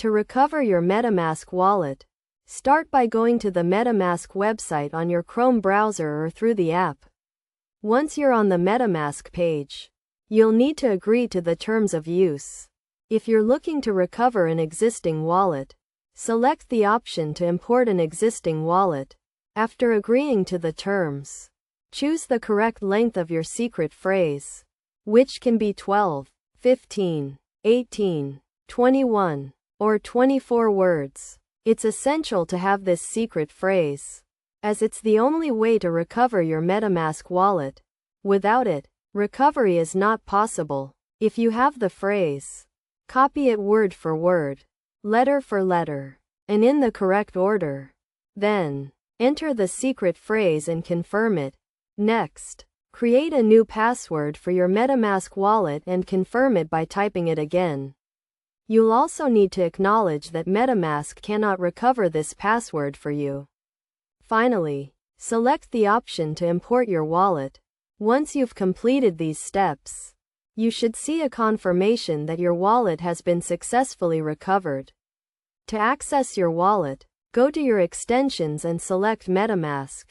To recover your MetaMask wallet, start by going to the MetaMask website on your Chrome browser or through the app. Once you're on the MetaMask page, you'll need to agree to the terms of use. If you're looking to recover an existing wallet, select the option to import an existing wallet. After agreeing to the terms, choose the correct length of your secret phrase, which can be 12, 15, 18, 21, or 24 words. It's essential to have this secret phrase, as it's the only way to recover your MetaMask wallet. Without it, recovery is not possible. If you have the phrase, copy it word for word, letter for letter, and in the correct order. Then, enter the secret phrase and confirm it. Next, create a new password for your MetaMask wallet and confirm it by typing it again. You'll also need to acknowledge that MetaMask cannot recover this password for you. Finally, select the option to import your wallet. Once you've completed these steps, you should see a confirmation that your wallet has been successfully recovered. To access your wallet, go to your extensions and select MetaMask.